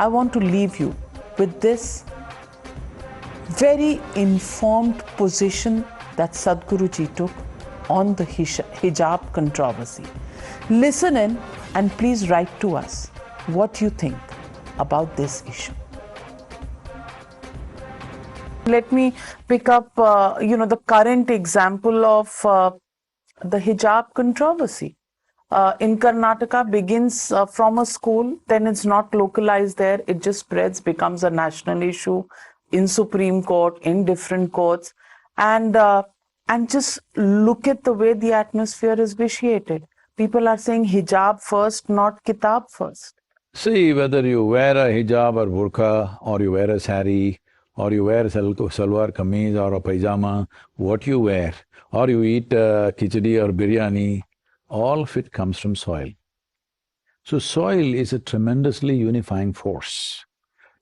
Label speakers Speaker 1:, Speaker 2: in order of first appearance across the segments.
Speaker 1: I want to leave you with this very informed position that Sadhguru ji took on the hijab controversy. Listen in and please write to us what you think about this issue. Let me pick up, the current example of the hijab controversy. In Karnataka begins from a school, then it's not localized there, it just spreads, becomes a national issue in Supreme Court, in different courts, and just look at the way the atmosphere is vitiated. People are saying hijab first, not kitab first.
Speaker 2: See, whether you wear a hijab or burqa, or you wear a sari, or you wear salwar kameez or a pajama, what you wear, or you eat khichdi or biryani, all of it comes from soil. So soil is a tremendously unifying force.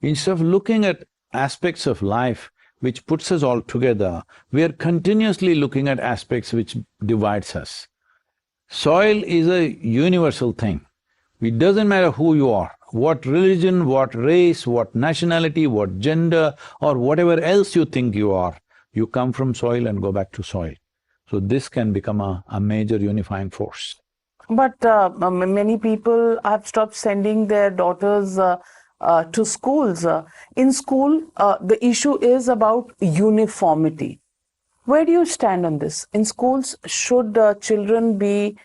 Speaker 2: Instead of looking at aspects of life which puts us all together, we are continuously looking at aspects which divides us. Soil is a universal thing. It doesn't matter who you are, what religion, what race, what nationality, what gender, or whatever else you think you are, you come from soil and go back to soil. So this can become a major unifying force.
Speaker 1: But many people have stopped sending their daughters to schools. In school, the issue is about uniformity. Where do you stand on this? In schools, should children be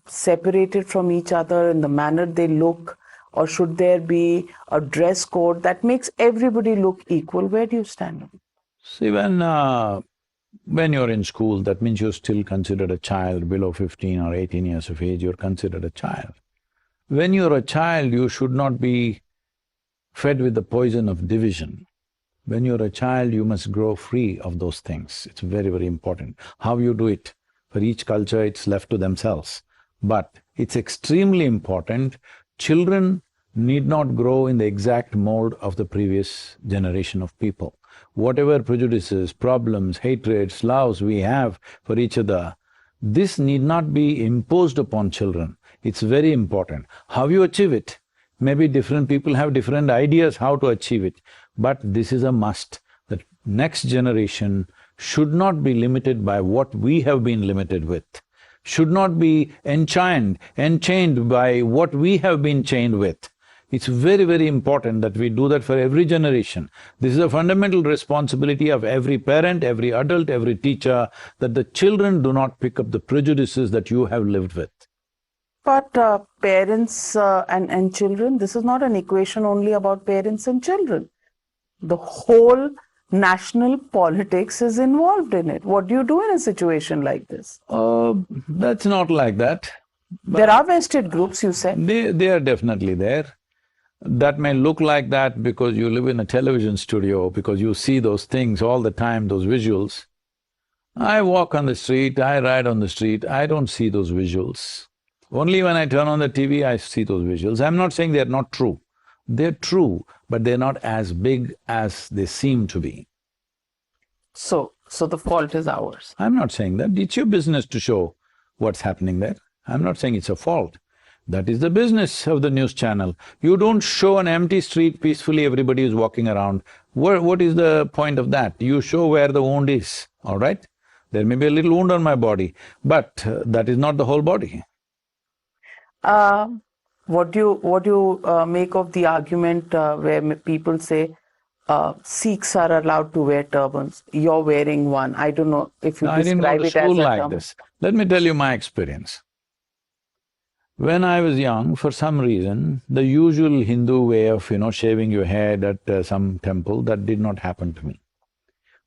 Speaker 1: separated from each other in the manner they look, or should there be a dress code that makes everybody look equal? Where do you stand on it?
Speaker 2: See, when you're in school, that means you're still considered a child. Below 15 or 18 years of age, you're considered a child. When you're a child, you should not be fed with the poison of division. When you're a child, you must grow free of those things. It's very, very important. How you do it, for each culture it's left to themselves. But it's extremely important, children need not grow in the exact mold of the previous generation of people. Whatever prejudices, problems, hatreds, loves we have for each other, this need not be imposed upon children. It's very important. How you achieve it, maybe different people have different ideas how to achieve it, but this is a must. The next generation should not be limited by what we have been limited with, should not be enchained by what we have been chained with. It's very, very important that we do that for every generation. This is a fundamental responsibility of every parent, every adult, every teacher, that the children do not pick up the prejudices that you have lived with.
Speaker 1: But parents and children, this is not an equation only about parents and children. The whole national politics is involved in it. What do you do in a situation like this?
Speaker 2: That's not like that.
Speaker 1: There are vested groups, you said.
Speaker 2: They are definitely there. That may look like that because you live in a television studio, because you see those things all the time, those visuals. I walk on the street, I ride on the street, I don't see those visuals. Only when I turn on the TV, I see those visuals. I'm not saying they're not true. They're true, but they're not as big as they seem to be.
Speaker 1: So the fault is ours.
Speaker 2: I'm not saying that. It's your business to show what's happening there. I'm not saying it's a fault. That is the business of the news channel. You don't show an empty street peacefully, everybody is walking around. What is the point of that? You show where the wound is, all right? There may be a little wound on my body, but that is not the whole body.
Speaker 1: What do you make of the argument where people say Sikhs are allowed to wear turbans? You're wearing one. I don't know if you describe it as a turban.
Speaker 2: I didn't go to school like this. Let me tell you my experience. When I was young, for some reason, the usual Hindu way of, shaving your head at some temple, that did not happen to me.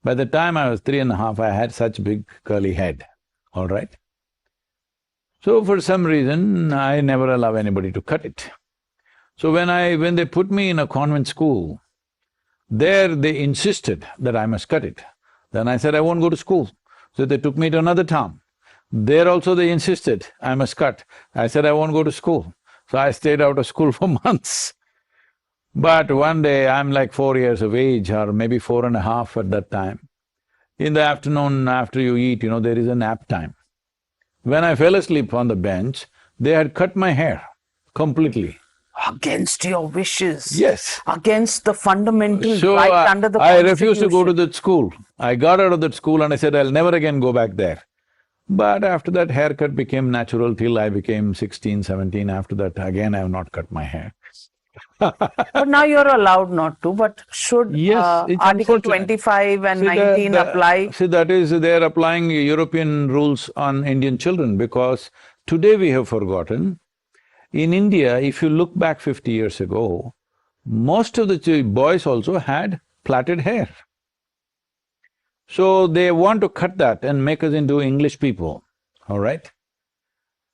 Speaker 2: By the time I was 3.5, I had such big curly head, all right? So for some reason, I never allow anybody to cut it. So when they put me in a convent school, there they insisted that I must cut it. Then I said, I won't go to school. So they took me to another town. There also they insisted, I must cut. I said, I won't go to school. So I stayed out of school for months. But one day, I'm like 4 years of age, or maybe 4.5 at that time. In the afternoon, after you eat, there is a nap time. When I fell asleep on the bench, they had cut my hair completely.
Speaker 1: against your wishes,
Speaker 2: Yes.
Speaker 1: against the fundamental
Speaker 2: So
Speaker 1: right under the
Speaker 2: I refused to go to
Speaker 1: Constitution.
Speaker 2: that school. I got out of that school and I said, I'll never again go back there. But after that, haircut became natural till I became 16, 17. After that, again, I have not cut my hair.
Speaker 1: But now you're allowed not to, but should
Speaker 2: Yes, it's
Speaker 1: Article
Speaker 2: unfortunate.
Speaker 1: 25 and
Speaker 2: See,
Speaker 1: 19 apply?
Speaker 2: see, that is, they're applying European rules on Indian children because today we have forgotten. In India, if you look back 50 years ago, most of the boys also had plaited hair. So they want to cut that and make us into English people, all right?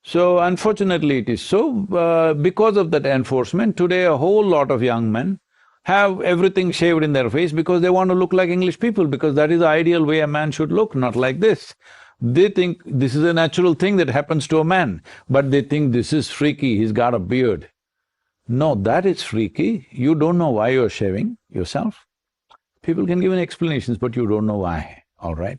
Speaker 2: So unfortunately it is so, because of that enforcement, today a whole lot of young men have everything shaved in their face because they want to look like English people, because that is the ideal way a man should look, not like this. They think this is a natural thing that happens to a man, but they think this is freaky, he's got a beard. No, that is freaky. You don't know why you're shaving yourself. People can give an explanations, but you don't know why, all right?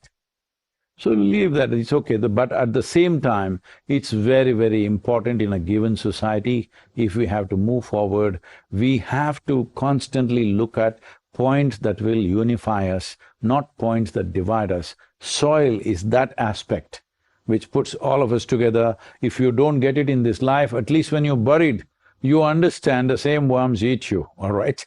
Speaker 2: So leave that, it's okay, but at the same time, it's very, very important in a given society. If we have to move forward, we have to constantly look at points that will unify us, not points that divide us. Soil is that aspect which puts all of us together. If you don't get it in this life, at least when you're buried, you understand the same worms eat you, all right?